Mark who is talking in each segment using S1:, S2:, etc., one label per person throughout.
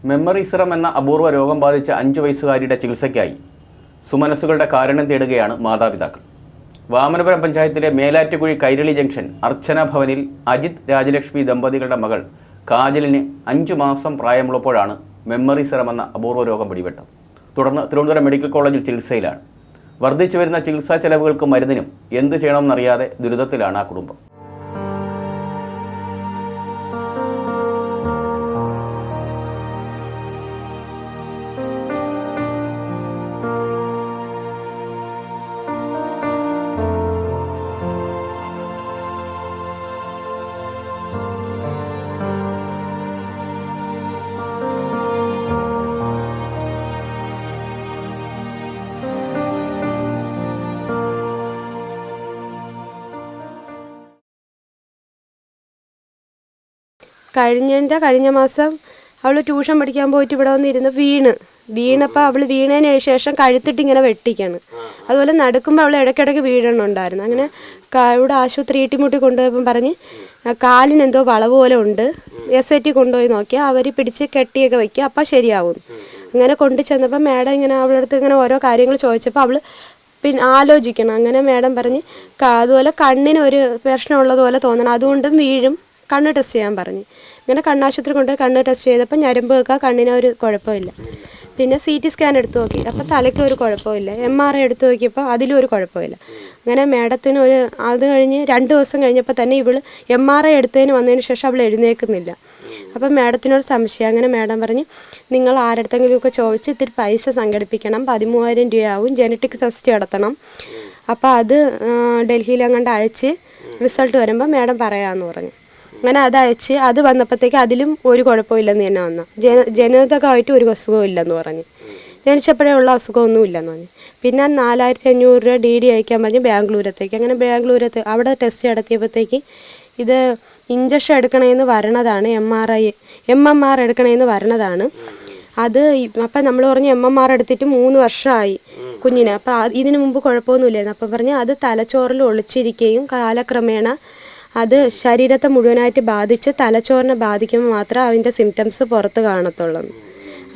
S1: Memory serum എന്ന അപൂർവ രോഗം ബാധിച്ച 5 വയസ്സുകാരിയുടെ ചികിത്സയ്ക്കായി സുമനസ്സുകളുടെ കാരണം തേടുകയാണ് മാതാപിതാക്കൾ. വാമനപുരം പഞ്ചായത്തിലെ മേലാറ്റുകുഴി കൈരളി ജംഗ്ഷൻ അർച്ചന ഭവനിൽ അജിത് രാജലക്ഷ്മി ദമ്പതികളുടെ മകൾ കാജലിന് 5 മാസം പ്രായമുള്ളപ്പോഴാണ് മെമ്മറി സിറം എന്ന അപൂർവ രോഗം പിടിപെട്ടത്. തുടർന്ന് തിരുവനന്തപുരം മെഡിക്കൽ കോളേജിൽ ചികിത്സയിലാണ്. വർദ്ധിച്ചു വരുന്ന ചികിത്സാ ചെലവുകൾക്കും മരുന്നിനും എന്ത് ചെയ്യണമെന്നറിയാതെ ദുരിതത്തിലാണ് ആ കുടുംബം.
S2: കഴിഞ്ഞ മാസം അവൾ ട്യൂഷൻ പഠിക്കാൻ പോയിട്ട് ഇവിടെ വന്നിരുന്ന് വീണപ്പോൾ അവൾ വീണതിന് ശേഷം കഴുത്തിട്ട് ഇങ്ങനെ വെട്ടിക്കാണ്. അതുപോലെ നടക്കുമ്പോൾ അവൾ ഇടയ്ക്കിടയ്ക്ക് വീഴണുണ്ടായിരുന്നു. അങ്ങനെ ഇവിടെ ആശുപത്രി ഈട്ടിമുട്ടി കൊണ്ടുപോയപ്പം പറഞ്ഞ് കാലിന് എന്തോ വളവ് പോലെ ഉണ്ട്, SIT കൊണ്ടുപോയി നോക്കിയാൽ അവർ പിടിച്ച് കെട്ടിയൊക്കെ വയ്ക്കുക, അപ്പം ശരിയാവും. അങ്ങനെ കൊണ്ടു ചെന്നപ്പോൾ മാഡം ഇങ്ങനെ അവളുടെ അടുത്ത് ഇങ്ങനെ ഓരോ കാര്യങ്ങൾ ചോദിച്ചപ്പോൾ അവൾ പിന്നെ ആലോചിക്കണം. അങ്ങനെ മാഡം പറഞ്ഞ് അതുപോലെ കണ്ണിന് ഒരു പ്രശ്നമുള്ളതുപോലെ തോന്നണം, അതുകൊണ്ടും വീഴും, കണ്ണ് ടെസ്റ്റ് ചെയ്യാൻ പറഞ്ഞു. ഇങ്ങനെ കണ്ണാശുപത്രി കൊണ്ടുപോയി കണ്ണ് ടെസ്റ്റ് ചെയ്തപ്പോൾ ഞരമ്പ് വെക്കുക, കണ്ണിന് ഒരു കുഴപ്പമില്ല. പിന്നെ CT സ്കാൻ എടുത്ത് നോക്കി, അപ്പോൾ തലയ്ക്ക് ഒരു കുഴപ്പമില്ല. MRI എടുത്ത് നോക്കിയപ്പോൾ അതിലും ഒരു കുഴപ്പമില്ല. അങ്ങനെ മാഡത്തിന് അത് കഴിഞ്ഞ് 2 ദിവസം കഴിഞ്ഞപ്പോൾ തന്നെ ഇവള് MRI എടുത്തതിന് വന്നതിന് ശേഷം അവൾ എഴുന്നേൽക്കുന്നില്ല. അപ്പം മാഡത്തിനൊരു സംശയം. അങ്ങനെ മാഡം പറഞ്ഞ് നിങ്ങൾ ആരടുത്തെങ്കിലുമൊക്കെ ചോദിച്ച് ഇത്തിരി പൈസ സംഘടിപ്പിക്കണം, 13,000 രൂപയാവും, ജനറ്റിക് ടെസ്റ്റ് നടത്തണം. അപ്പോൾ അത് ഡൽഹിയിലങ്ങാണ്ട് അയച്ച് റിസൾട്ട് വരുമ്പോൾ മാഡം പറയാമെന്ന് പറഞ്ഞു. അങ്ങനെ അതയച്ച് അത് വന്നപ്പോഴത്തേക്ക് അതിലും ഒരു കുഴപ്പമില്ലെന്ന് തന്നെ വന്നു. ജനിതകമായിട്ട് ഒരു അസുഖവും ഇല്ലെന്ന് പറഞ്ഞ്, ജനിച്ചപ്പോഴേ ഉള്ള അസുഖമൊന്നും ഇല്ലെന്ന് പറഞ്ഞു. പിന്നെ 4,500 രൂപ DD അയക്കാൻ പറഞ്ഞ് ബാംഗ്ലൂരത്തേക്ക്. അങ്ങനെ ബാംഗ്ലൂരത്ത് അവിടെ ടെസ്റ്റ് നടത്തിയപ്പോഴത്തേക്ക് ഇത് ഇഞ്ചക്ഷൻ എടുക്കണമെന്ന് വരണതാണ്, MMR എടുക്കണമെന്ന് വരണതാണ്. അത് അപ്പം നമ്മൾ പറഞ്ഞു MMR എടുത്തിട്ട് 3 വർഷമായി കുഞ്ഞിന്. അപ്പം ഇതിനു മുമ്പ് കുഴപ്പമൊന്നുമില്ലായിരുന്നു. അപ്പം പറഞ്ഞ് അത് തലച്ചോറിൽ ഒളിച്ചിരിക്കുകയും കാലക്രമേണ അത് ശരീരത്തെ മുഴുവനായിട്ട് ബാധിച്ച് തലച്ചോറിനെ ബാധിക്കുമ്പോൾ മാത്രമേ അതിൻ്റെ സിംറ്റംസ് പുറത്ത് കാണത്തുള്ളൂ.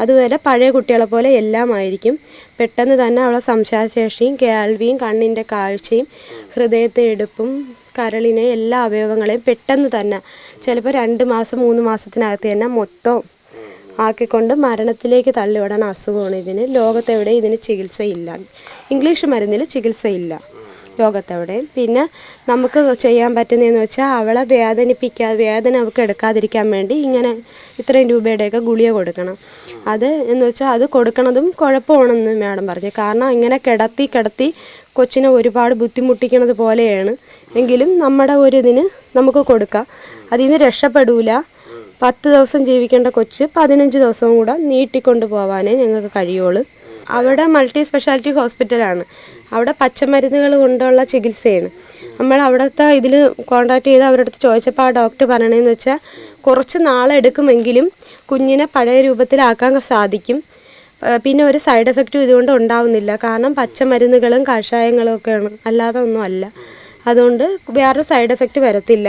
S2: അതുവരെ പഴയ കുട്ടികളെ പോലെ എല്ലാം ആയിരിക്കും. പെട്ടെന്ന് തന്നെ അവളെ സംസാരശേഷിയും കേൾവിയും കണ്ണിൻ്റെ കാഴ്ചയും ഹൃദയത്തെ എടുപ്പും കരളിനെ എല്ലാ അവയവങ്ങളെയും പെട്ടെന്ന് തന്നെ ചിലപ്പോൾ 2 മാസം 3 മാസത്തിനകത്ത് തന്നെ മൊത്തം ആക്കിക്കൊണ്ട് മരണത്തിലേക്ക് തള്ളിവിടാൻ അസുഖമാണ് ഇതിന്. ലോകത്തെവിടെ ഇതിന് ചികിത്സയില്ല, ഇംഗ്ലീഷ് മരുന്നിൽ ചികിത്സയില്ല ലോകത്തെവിടെയും. പിന്നെ നമുക്ക് ചെയ്യാൻ പറ്റുന്നതെന്ന് വെച്ചാൽ അവളെ വേദന അവൾക്ക് എടുക്കാതിരിക്കാൻ വേണ്ടി ഇങ്ങനെ ഇത്രയും രൂപയുടെയൊക്കെ ഗുളിക കൊടുക്കണം. അത് എന്ന് വെച്ചാൽ അത് കൊടുക്കണതും കുഴപ്പമാണെന്ന് മാഡം പറഞ്ഞു. കാരണം ഇങ്ങനെ കിടത്തി കൊച്ചിനെ ഒരുപാട് ബുദ്ധിമുട്ടിക്കുന്നത് പോലെയാണ്. എങ്കിലും നമ്മുടെ ഒരു ഇതിന് നമുക്ക് കൊടുക്കാം. അതിൽ നിന്ന് രക്ഷപ്പെടൂല. 10 ദിവസം ജീവിക്കേണ്ട കൊച്ച് 15 ദിവസവും കൂടെ നീട്ടിക്കൊണ്ട് പോകാനേ ഞങ്ങൾക്ക് കഴിയുള്ളൂ. അവിടെ മൾട്ടി സ്പെഷ്യാലിറ്റി ഹോസ്പിറ്റലാണ്. അവിടെ പച്ചമരുന്നുകൾ കൊണ്ടുള്ള ചികിത്സയാണ്. നമ്മൾ അവിടുത്തെ ഇതിൽ കോൺടാക്ട് ചെയ്ത് അവരുടെ അടുത്ത് ചോദിച്ചപ്പോൾ ആ ഡോക്ടർ പറയണതെന്ന് വെച്ചാൽ കുറച്ച് നാളെടുക്കുമെങ്കിലും കുഞ്ഞിനെ പഴയ രൂപത്തിലാക്കാൻ സാധിക്കും. പിന്നെ ഒരു സൈഡ് എഫക്റ്റും ഇതുകൊണ്ട് ഉണ്ടാവുന്നില്ല. കാരണം പച്ചമരുന്നുകളും കഷായങ്ങളും ഒക്കെയാണ്, അല്ലാതെ ഒന്നും അല്ല. അതുകൊണ്ട് വേറൊരു സൈഡ് എഫക്റ്റ് വരത്തില്ല.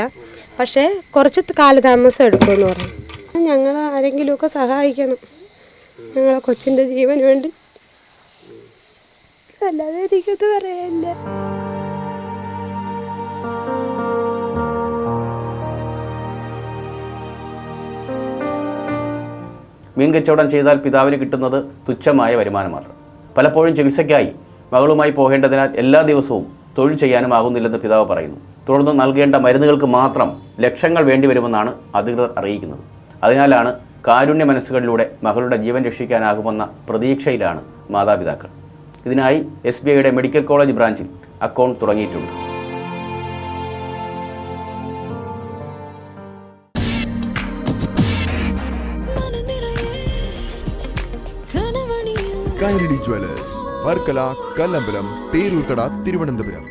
S2: പക്ഷേ കുറച്ച് കാലതാമസം എടുക്കുമെന്ന് പറഞ്ഞു. ഞങ്ങൾ ആരെങ്കിലുമൊക്കെ സഹായിക്കണം ഞങ്ങളെ കൊച്ചിൻ്റെ ജീവന് വേണ്ടി, അല്ലാതെ എനിക്കത് പറയാനില്ല.
S1: മീൻ കച്ചവടം ചെയ്താൽ പിതാവിന് കിട്ടുന്നത് തുച്ഛമായ വരുമാനം മാത്രം. പലപ്പോഴും ചികിത്സയ്ക്കായി മകളുമായി പോകേണ്ടതിനാൽ എല്ലാ ദിവസവും തൊഴിൽ ചെയ്യാനും ആകുന്നില്ലെന്ന് പിതാവ് പറയുന്നു. തുടർന്ന് നൽകേണ്ട മരുന്നുകൾക്ക് മാത്രം ലക്ഷങ്ങൾ വേണ്ടിവരുമെന്നാണ് അധികൃതർ അറിയിക്കുന്നത്. അതിനാലാണ് കാരുണ്യ മനസ്സുകളിലൂടെ മകളുടെ ജീവൻ രക്ഷിക്കാനാകുമെന്ന പ്രതീക്ഷയിലാണ് മാതാപിതാക്കൾ. ഇതിനായി SBIയുടെ മെഡിക്കൽ കോളേജ് ബ്രാഞ്ചിൽ അക്കൗണ്ട് തുടങ്ങിയിട്ടുണ്ട്.
S3: കൈരളി ജ്വല്ലേഴ്സ്, വർക്കല, കല്ലമ്പലം, പേരൂർക്കട, തിരുവനന്തപുരം.